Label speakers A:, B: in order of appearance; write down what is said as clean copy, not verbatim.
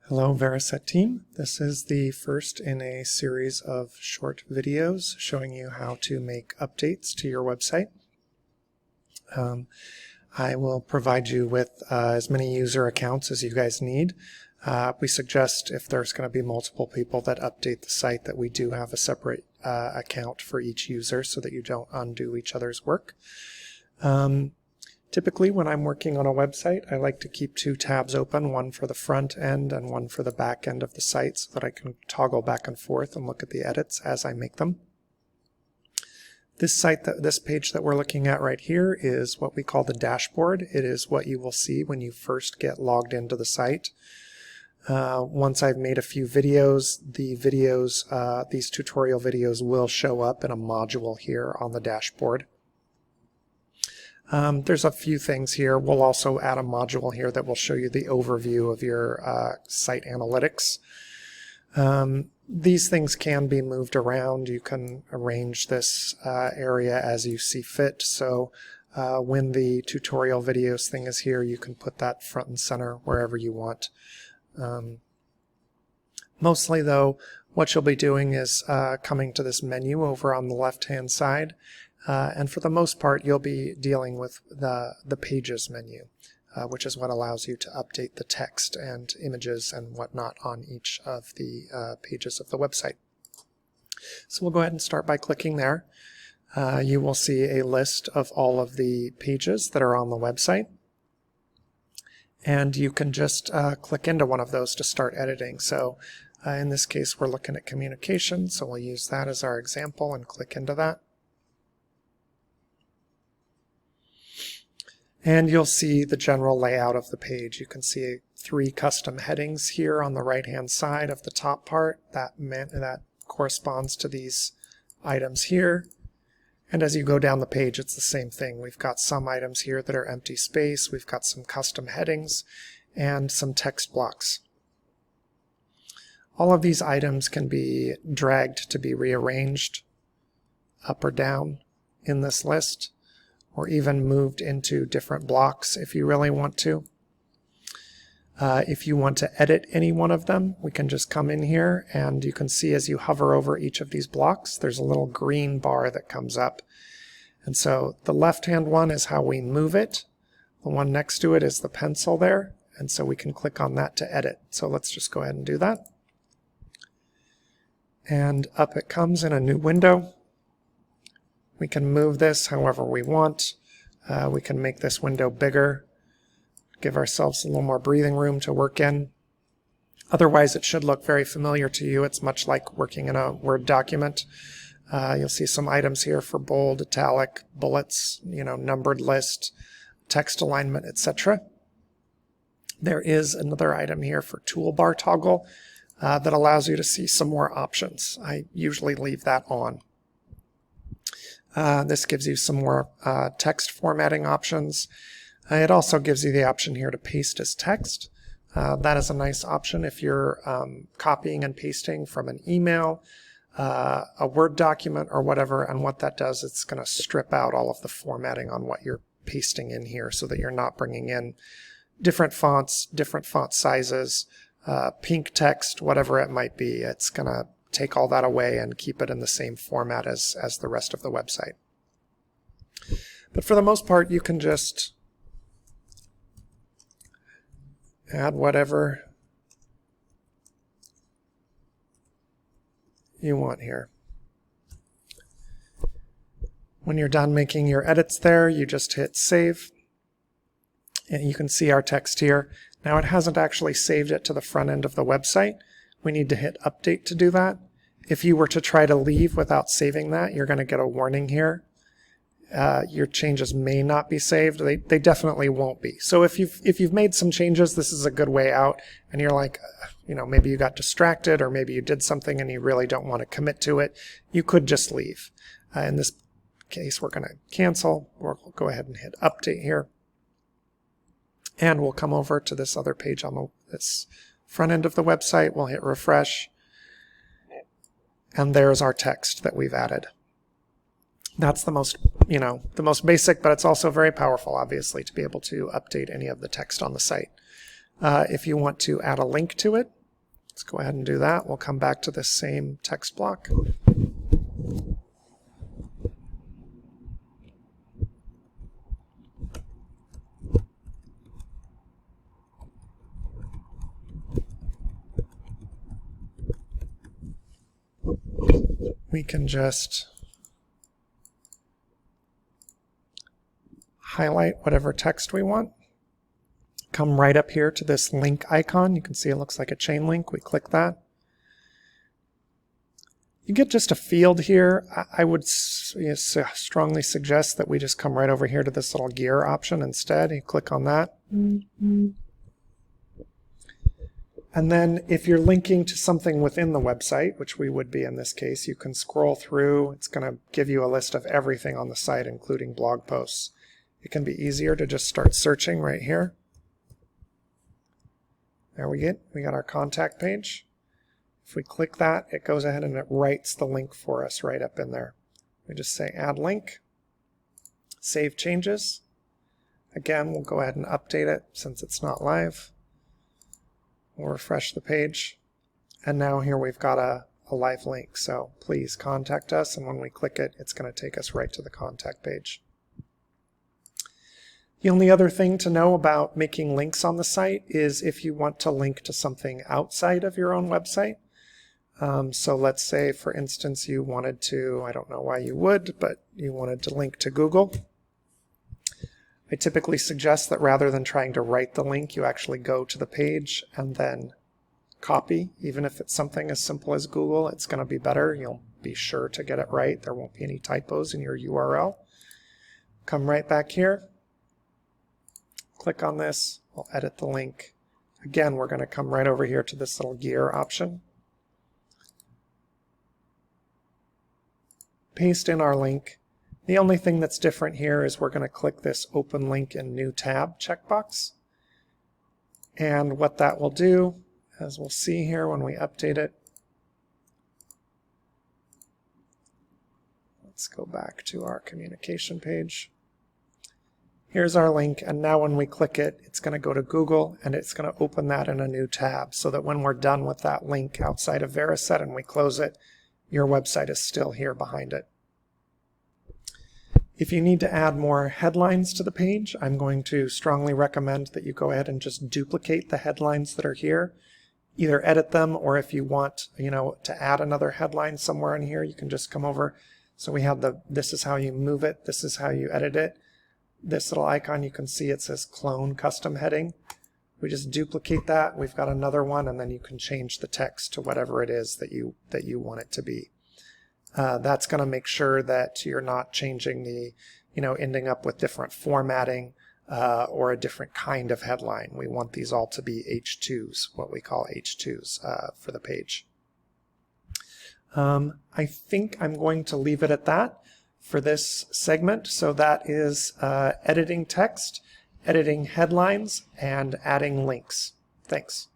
A: Hello Varasset team. This is the first in a series of short videos showing you how to make updates to your website. I will provide you with as many user accounts as you guys need. We suggest if there's going to be multiple people that update the site that we do have a separate account for each user so that you don't undo each other's work. Typically, when I'm working on a website, I like to keep two tabs open, one for the front end and one for the back end of the site so that I can toggle back and forth and look at the edits as I make them. This page that we're looking at right here is what we call the dashboard. It is what you will see when you first get logged into the site. Once I've made a few videos, these tutorial videos will show up in a module here on the dashboard. There's a few things here. We'll also add a module here that will show you the overview of your site analytics. These things can be moved around. You can arrange this area as you see fit. So when the tutorial videos thing is here, you can put that front and center wherever you want. Mostly though, what you'll be doing is coming to this menu over on the left-hand side. And for the most part, you'll be dealing with the Pages menu, which is what allows you to update the text and images and whatnot on each of the pages of the website. So we'll go ahead and start by clicking there. You will see a list of all of the pages that are on the website. And you can just click into one of those to start editing. So in this case, we're looking at communication, so we'll use that as our example and click into that. And you'll see the general layout of the page. You can see 3 custom headings here on the right-hand side of the top part. That corresponds to these items here. And as you go down the page, it's the same thing. We've got some items here that are empty space. We've got some custom headings and some text blocks. All of these items can be dragged to be rearranged up or down in this list, or even moved into different blocks if you really want to. If you want to edit any one of them, we can just come in here and you can see as you hover over each of these blocks, there's a little green bar that comes up. And so the left-hand one is how we move it. The one next to it is the pencil there. And so we can click on that to edit. So let's just go ahead and do that. And up it comes in a new window. We can move this however we want. We can make this window bigger, give ourselves a little more breathing room to work in. Otherwise, it should look very familiar to you. It's much like working in a Word document. You'll see some items here for bold, italic, bullets, numbered list, text alignment, etc. There is another item here for toolbar toggle that allows you to see some more options. I usually leave that on. This gives you some more text formatting options. It also gives you the option here to paste as text. That is a nice option if you're copying and pasting from an email, a Word document, or whatever. And what that does, it's going to strip out all of the formatting on what you're pasting in here so that you're not bringing in different fonts, different font sizes, pink text, whatever it might be. It's going to take all that away and keep it in the same format as the rest of the website. But for the most part, you can just add whatever you want here. When you're done making your edits there, you just hit save. And you can see our text here. Now it hasn't actually saved it to the front end of the website. We need to hit update to do that. If you were to try to leave without saving that, you're going to get a warning here. Your changes may not be saved. They definitely won't be. So if you've made some changes, this is a good way out. And you're like, maybe you got distracted or maybe you did something and you really don't want to commit to it. You could just leave. In this case, we're going to cancel. We'll go ahead and hit update here. And we'll come over to this other page on this front end of the website. We'll hit refresh. And there's our text that we've added. That's the most basic, but it's also very powerful, obviously, to be able to update any of the text on the site. If you want to add a link to it, Let's go ahead and do that. We'll come back to this same text block. We can just highlight whatever text we want. Come right up here to this link icon. You can see it looks like a chain link. We click that. You get just a field here. I would strongly suggest that we just come right over here to this little gear option instead. You click on that. And then if you're linking to something within the website, which we would be in this case, you can scroll through. It's going to give you a list of everything on the site, including blog posts. It can be easier to just start searching right here. There we got our contact page. If we click that, it goes ahead and it writes the link for us right up in there. We just say add link, save changes. Again, we'll go ahead and update it since it's not live. We'll refresh the page. And now here we've got a live link. So please contact us. And when we click it, it's going to take us right to the contact page. The only other thing to know about making links on the site is if you want to link to something outside of your own website. So let's say, for instance, you wanted to, I don't know why you would, but you wanted to link to Google. I typically suggest that rather than trying to write the link, you actually go to the page and then copy. Even if it's something as simple as Google, it's going to be better. You'll be sure to get it right. There won't be any typos in your URL. Come right back here. Click on this. We'll edit the link. Again, we're going to come right over here to this little gear option. Paste in our link. The only thing that's different here is we're going to click this Open Link in New Tab checkbox. And what that will do, as we'll see here when we update it, let's go back to our communication page. Here's our link, and now when we click it, it's going to go to Google, and it's going to open that in a new tab, so that when we're done with that link outside of Varasset and we close it, your website is still here behind it. If you need to add more headlines to the page, I'm going to strongly recommend that you go ahead and just duplicate the headlines that are here. Either edit them, or if you want, to add another headline somewhere in here, you can just come over. So we have this is how you move it, this is how you edit it. This little icon, you can see it says clone custom heading. We just duplicate that. We've got another one, and then you can change the text to whatever it is that you want it to be. That's going to make sure that you're not changing the, ending up with different formatting or a different kind of headline. We want these all to be H2s, what we call H2s for the page. I think I'm going to leave it at that for this segment. So that is editing text, editing headlines, and adding links. Thanks.